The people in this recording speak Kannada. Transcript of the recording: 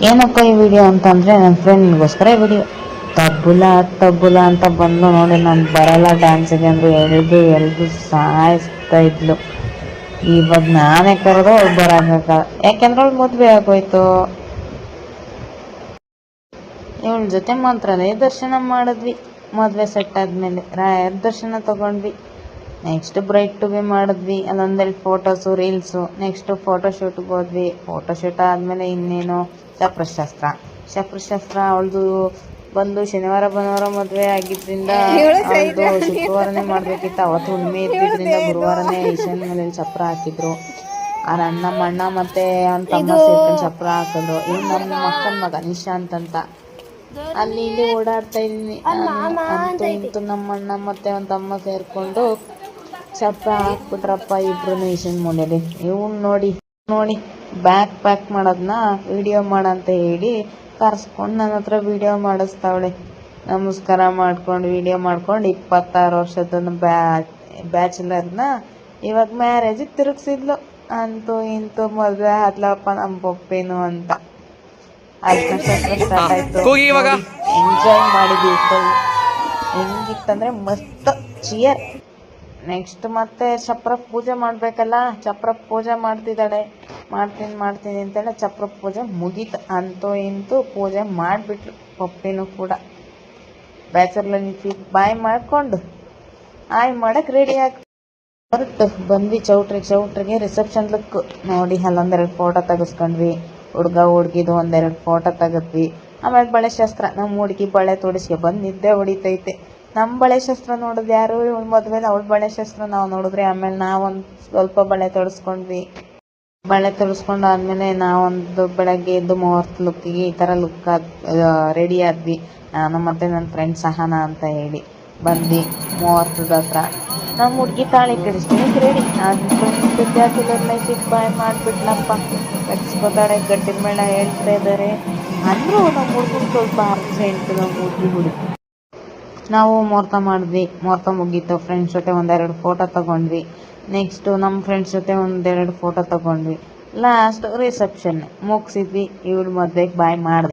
ಏನಪ್ಪ ಈ ವಿಡಿಯೋ ಅಂತಂದರೆ ನನ್ನ ಫ್ರೆಂಡ್ಗೋಸ್ಕರ ಈ ವಿಡಿಯೋ ತಬ್ಬುಲ ಅಂತ ಬಂದು ನೋಡಿ ನಾನು ಬರಲ್ಲ ಡ್ಯಾನ್ಸಿಗೆ ಅಂದರು ಎಳೆದು ಸಾಯಿಸ್ತಾ ಇದ್ಲು. ಇವಾಗ ನಾನೇ ಕರೆದು ಅವ್ಳು ಬರೋಕ್ಕಾಗಲ್ಲ, ಯಾಕೆಂದ್ರೆ ಅವಳು ಮದುವೆ ಆಗೋಯ್ತು. ಇವಳ ಜೊತೆ ಮಂತ್ರಾಲಯ ದರ್ಶನ ಮಾಡಿದ್ವಿ. ಮದುವೆ ಸೆಟ್ ಆದಮೇಲೆ ರಾಯರ ದರ್ಶನ ತೊಗೊಂಡ್ವಿ. ನೆಕ್ಸ್ಟ್ ಬ್ರೈಟ್ ಟು ಬಿ ಮಾಡಿದ್ವಿ. ಅಲ್ಲೊಂದೆರಡು ಫೋಟೋಸು ರೀಲ್ಸು. ನೆಕ್ಸ್ಟು ಫೋಟೋಶೂಟ್ಗೆ ಹೋದ್ವಿ. ಫೋಟೋಶೂಟ್ ಆದಮೇಲೆ ಇನ್ನೇನು ಶಸ್ತ್ರಶಾಸ್ತ್ರ ಅವಳದು ಬಂದು ಶನಿವಾರ ಭಾನುವಾರ ಮದುವೆ ಆಗಿದ್ದರಿಂದ ಅವಳದು ಶುಕ್ರವಾರನೇ ಮಾಡಬೇಕಿತ್ತು. ಅವತ್ತು ಹುಣ್ಣಿಮೆ ಇದ್ದಿದ್ದರಿಂದ ಗುರುವಾರನೇ ಈಶಾನ್ಯ ಮನೇಲಿ ಚಪ್ರ ಹಾಕಿದ್ರು. ನಮ್ಮ ಅಣ್ಣ ಮತ್ತು ಅವ್ನ ತಮ್ಮ ಸೇರ್ಕೊಂಡು ಚಪ್ರ ಹಾಕಿದ್ರು. ಇನ್ನು ನಮ್ಮ ಅಕ್ಕನ ಮಗ ನಿಶಾಂತ್ ಅಂತ ಅಲ್ಲಿ ಇಲ್ಲಿ ಓಡಾಡ್ತಾ ಇದ್ದೀನಿ. ಅಂತೂ ಇಂತೂ ನಮ್ಮ ಅಣ್ಣ ಮತ್ತು ಅವನ ತಮ್ಮ ಸೇರಿಕೊಂಡು ಚಪ್ರ ಹಾಕ್ಬಿಟ್ರಪ್ಪ ಇಬ್ರು ಈಶಾನ್ಯ ಮೂಲೆಯಲ್ಲಿ. ಇವ್ನು ನೋಡಿ ಬ್ಯಾಗ್ ಪ್ಯಾಕ್ ಮಾಡೋದನ್ನ ವಿಡಿಯೋ ಮಾಡಂತ ಹೇಳಿ ಕರ್ಸ್ಕೊಂಡು ನನ್ನ ಹತ್ರ ವಿಡಿಯೋ ಮಾಡಿಸ್ತಾವಳೆ. ನಮಸ್ಕಾರ ಮಾಡ್ಕೊಂಡು ವಿಡಿಯೋ ಮಾಡ್ಕೊಂಡು 26 ವರ್ಷದ ಬ್ಯಾಚುಲರ್ನ ಇವಾಗ ಮ್ಯಾರೇಜಿಗೆ ತಿರುಗಿಸಿದ್ಲು. ಅಂತೂ ಇಂತೂ ಮದುವೆ ಆದ್ಲಪ್ಪ ನಮ್ಮ ಪಪ್ಪೇನು ಅಂತ. ಶಸ್ತ್ರ ಸ್ಟಾರ್ಟ್ ಆಯ್ತು. ಎಂಜಾಯ್ ಮಾಡಿದ್ವಿ ಫುಲ್. ಹೆಂಗಿತ್ತಂದ್ರೆ ಮಸ್ತ್ ಚಿಯರ್. ನೆಕ್ಸ್ಟ್ ಮತ್ತೆ ಚಪ್ರ ಪೂಜೆ ಮಾಡಬೇಕಲ್ಲ, ಚಪ್ರ ಪೂಜೆ ಮಾಡ್ತಿದ್ದಾಳೆ. ಮಾಡ್ತೀನಿ ಅಂತೇಳಿ ಚಪ್ರ ಪೂಜೆ ಮುಗೀತು. ಅಂತೂ ಇಂತೂ ಪೂಜೆ ಮಾಡಿಬಿಟ್ಲು ಪಪ್ಪಿನೂ ಕೂಡ. ಬ್ಯಾಚುಲರ್ ಬಾಯ್ ಮಾಡಿಕೊಂಡು ಆಯ್ ಮಾಡಕ್ಕೆ ರೆಡಿ ಆಗಿ ಹೊರಟು ಬಂದ್ವಿ ಚೌಟ್ರಿಗೆ. ರಿಸೆಪ್ಷನ್ ಲುಕ್ ನೋಡಿ ಅಲ್ಲೊಂದೆರಡು ಫೋಟೋ ತೆಗೆಸ್ಕೊಂಡ್ವಿ. ಹುಡುಗ ಹುಡುಗಿದು ಒಂದೆರಡು ಫೋಟೋ ತೆಗೆದ್ವಿ. ಆಮೇಲೆ ಬಳೆ ಶಾಸ್ತ್ರ. ನಮ್ಮ ಹುಡುಗಿ ಬಳೆ ತೋಡಿಸ್ಗೆ ಬಂದು ನಿದ್ದೆ ಹೊಡಿತೈತೆ. ನಮ್ಮ ಬಳೆ ಶಾಸ್ತ್ರ ನೋಡಿದ್ರೆ ಯಾರು ಇವಳು ಮದುವೆಲಿ ಅವಳ ಬಳೆ ಶಾಸ್ತ್ರ ನಾವು ನೋಡಿದ್ರೆ. ಆಮೇಲೆ ನಾವೊಂದು ಸ್ವಲ್ಪ ಬಳೆ ತೊಡಿಸ್ಕೊಂಡ್ವಿ. ಬಳೆ ತೊಡಿಸ್ಕೊಂಡು ಆದಮೇಲೆ ನಾವೊಂದು ಬೆಳಗ್ಗೆ ಎದ್ದು ಮುಹೂರ್ತ ಲುಕ್ಕಿಗೆ ಈ ಥರ ಲುಕ್ ರೆಡಿ ಆದ್ವಿ. ನಾನು ಮತ್ತು ನನ್ನ ಫ್ರೆಂಡ್ ಸಹನಾ ಅಂತ ಹೇಳಿ ಬಂದು ಮುಹೂರ್ತದ ಹತ್ರ ನಮ್ಮ ಹುಡುಗಿ ತಾಳಿ ಕಡಿಸ್ತೀನಿ ರೆಡಿ. ಅಂತೂ ಬ್ಯಾಚುಲರ್ ಲೈಫಿಗೆ ಬಾಯ್ ಮಾಡಿಬಿಟ್ಲಪ್ಪ. ಕಟ್ಸ್ಕೊತಾಳೆ, ಗಡ್ಡಿ ಮೇಳ ಹೇಳ್ತಾ ಇದ್ದಾರೆ. ಅಂದರೂ ನಮ್ಮ ಹುಡುಗನ ಸ್ವಲ್ಪ ಅರ್ಜೆಂಟ್. ನಮ್ಮ ಹುಡುಗಿ ನಾವು ಮುಹೂರ್ತ ಮಾಡಿದ್ವಿ. ಮುಹೂರ್ತ ಮುಗೀತು. ಫ್ರೆಂಡ್ಸ್ ಜೊತೆ ಒಂದೆರಡು ಫೋಟೋ ತೊಗೊಂಡ್ವಿ. ನೆಕ್ಸ್ಟು ನಮ್ಮ ಫ್ರೆಂಡ್ಸ್ ಜೊತೆ ಒಂದೆರಡು ಫೋಟೋ ತೊಗೊಂಡ್ವಿ. ಲಾಸ್ಟ್ ರಿಸೆಪ್ಷನ್ ಮುಗಿಸಿದ್ವಿ. ಇವಳು ಮದುವೆಗೆ ಬಾಯ್ ಮಾಡಿದ್ವಿ.